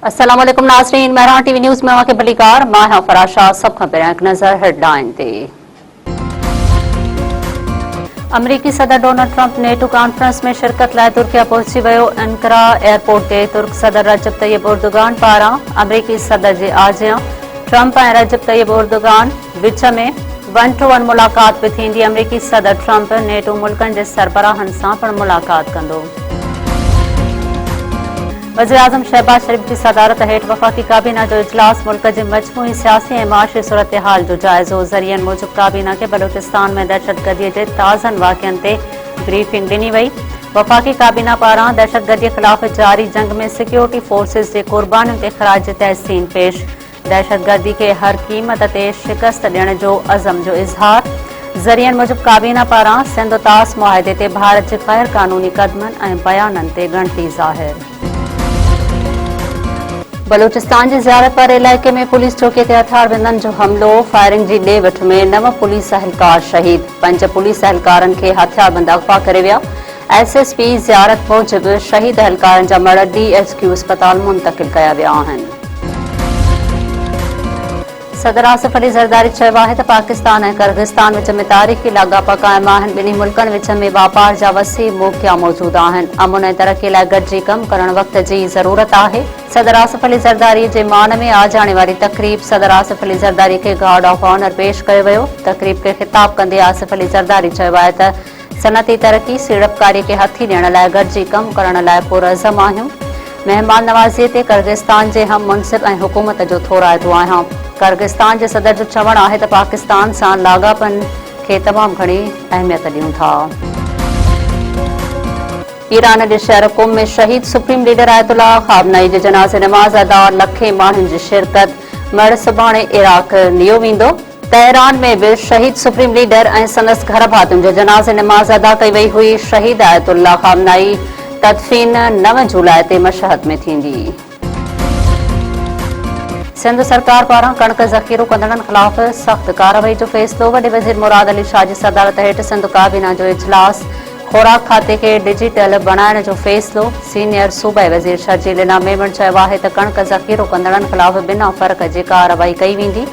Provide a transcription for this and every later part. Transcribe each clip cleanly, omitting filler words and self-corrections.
अस्सलाम वालेकुम नाज़रीन, महरान टीवी न्यूज़ में वाक़े बलीकार मां हां फराशा सब खां पहिरियां हिकु नज़र हेडलाइन ते। अमरीकी सदर डोनाल्ड ट्रंप नेटो कॉन्फ्रेंस में शिरकत लाइ तुर्किया पहुची वियो। एनकरा एयरपोर्ट ते तुर्क सदर रजब तैयब उर्दुगान पारां अमरीकी सदर जे आजियां ट्रंप ऐं रजब तैयब उर्दुगान विच में वन टू वन मुलाक़ात बि थींदी। अमरीकी सदर ट्रंप नेटो मुल्कनि जे सरबराहनि सां पिणु मुलाक़ात कंदो। वज़ीर आज़म शहबाज शरीफ की सदारत हेठि वफ़ाक़ी काबीना जो इजलास मुल्क जे मजमूई सियासी ऐं माशी सूरत हाल जो जाइज़ो। ज़रियनि मूजिब काबीना खे बलूचिस्तान में दहशतगर्दीअ जे ताज़नि वाक़िअनि ते ब्रीफिंग ॾिनी वई। वफ़ाक़ी काबीना पारां दहशतगर्दीअ ख़िलाफ़ जारी जंग में सिक्योरिटी फोर्सिस जे क़ुर्बानियुनि ते ख़राज तहसीन पेश। दहशतगर्दी खे हर क़ीमत ते शिकस्त ॾियण जो अज़म जो इज़हार। ज़रियनि मूजिब काबीना पारां सिंध तास मुआहिदे ते भारत जे ग़ैर क़ानूनी क़दमनि ऐं बयाननि ते ॻणती ज़ाहिर। बलूचिस्तान जी ज़ियारत वारे इलाइक़े में पुलिस चौकी ते हथियारबंदनि जो हमिलो। फायरिंग जी ॾे-वठ में 9 पुलिस अहलकार शहीद। 5 पुलिस अहलकारनि खे हथियारबंद अगवा करे विया। SSP ज़ियारत मूजिब शहीद अहलकारनि जा मड़ DHQ अस्पताल मुंतक़िल कया विया आहिनि। सदर आसिफ अली ज़रदारी चयो आहे त पाकिस्तान ऐं किर्गिस्तान विच में तारीख़ी लाॻापा क़ाइम आहिनि। ॿिन्ही मुल्कनि विच में वापार जा वसी मौक़िया मौजूद आहिनि। अमुन ऐं तरक़ी लाइ गॾिजी कमु करण वक़्त जी ज़रूरत आहे। सदर आसिफ अली ज़रदारी जे मान में आजाणे वारी तक़रीब सदर आसिफ अली ज़रदारी खे गार्ड ऑफ ऑनर पेश कयो वियो। तक़रीब खे ख़िताब कंदे आसिफ अली ज़रदारी चयो आहे त सनअती तरक़ी सीड़पकारीअ खे हथी ॾियण लाइ गॾिजी कमु करण लाइ पुरअज़म आहियूं। महिमान नवाज़ीअ ते किर्गिस्तान जे हम मुनसिब ऐं हुकूमत जो थोराइतो आहियां। किर्गिस्तान जे सदर जो चवणु आहे त पाकिस्तान सां लाॻापनि खे तमामु घणी अहमियत ॾियूं था। ईरान जे शहर कुम में शहीद सुप्रीम लीडर आयतुल्लाह ख़ामनई जे जनाज़े नमाज़ अदा लखे माण्हुनि जी शिरकत। मड़ सुभाणे इराक लियो वेंदो। तेहरान में बि शहीद सुप्रीम लीडर ऐं संदसि घर भातियुनि जे जनाज़े नमाज़ अदा कई वई हुई। शहीद आयतुल्लाह ख़ामनई तदफ़ीन 9 जुलाई ते मशहद में थींदी। सिंध सरकार पारां कणक ज़ख़ीरो कंदड़नि ख़िलाफ़ सख़्त कार्रवाई जो फ़ैसिलो। वॾे वज़ीर मुराद अली शाह जी सदारत हेठि सिंध काबीना जो इजलास। ख़ुराक खाते खे डिजिटल बणाइण जो फ़ैसिलो। सीनियर सूबाई वज़ीर शर्जील इनाम मेमण चयो आहे त कणक ज़ख़ीरो कंदड़नि ख़िलाफ़ बिना फ़र्क़ जे कार्रवाई कई वेंदी।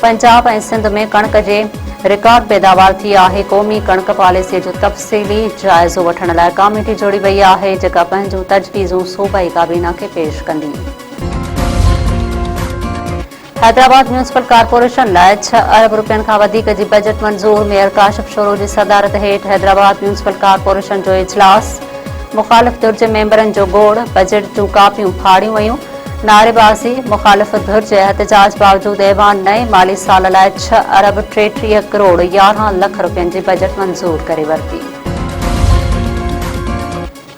पंजाब ऐं सिंध में कणक जे रिकॉर्ड पैदावार थी आहे। क़ौमी कणक पॉलिसीअ जो तफ़सीली जाइज़ो वठण लाइ कमेटी जोड़ी वई आहे जेका पंहिंजूं तजवीज़ूं सूबाई काबीना खे पेश कंदी। हैदराबाद म्यूनिसिपल कॉर्पोरेशन लाइ 6 अरब रुपयनि खां वधीक जी बजट मंज़ूर। मेयर काशिफ शोरो जी सदारत हेठि हैदराबाद म्यूनिसिपल कॉर्पोरेशन जो इजलास। मुख़ालिफ़ धुर जे मेंबरनि जो गोड़। बजट जूं कापियूं फाड़ियूं वयूं। नारेबाज़ी मुख़ालिफ़ धुर जे एहतजाज बावजूदि ऐवान नए माली साल लाइ 6 अरब 33 करोड़ 11 लख रुपयनि जी बजट मंज़ूर करे वरिती।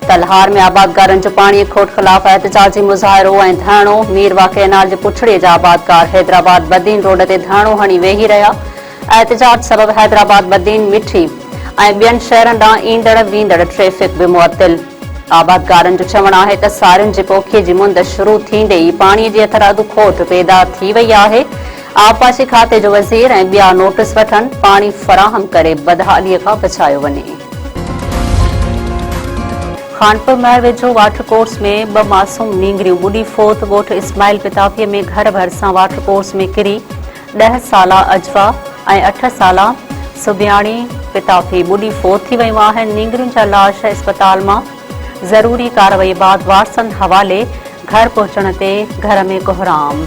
तलहार में आबादगारनि जो पाणी खोट ख़िलाफ़ एहतजाजी मुज़ाहिरो ऐं धरणो। मीरवा केनाल जे पुछड़े जा आबादगार हैदराबाद बदीन रोड ते धरणो हणी वेही रहिया। एहतजाज सबब हैदराबाद बदीन मिठी ऐं ॿियनि शहरनि ॾांहुं ईंदड़ वेंदड़ ट्रैफ़िक बि मुअत्तिल। आबादगारनि जो चवणु आहे त सारियुनि जी पोखीअ जी मुंद शुरू थींदे ई पाणीअ जी अथर अधु खोट पैदा थी वई आहे। आबपाशी खाते जो वज़ीर ऐं ॿिया नोटिस वठनि पाणी फ़राहम करे बदहालीअ खां बचायो वञे। खानपुर महर वेझो वाटर कोर्स में 2 मासूम नींगरियूं ॿुॾी फोत। ॻोठ इस्माइल पिताफीअ में घर भरिसां वाटर कोर्स में किरी 10 साला अजवा ऐं 8 साला सुबियाणी पिताफी ॿुॾी फोत थी वयूं आहिनि। नींगरियुनि जा लाश अस्पताल मां ज़रूरी कार्रवाई बाद वारसनि हवाले। घर पहुचण ते घर में कोहराम।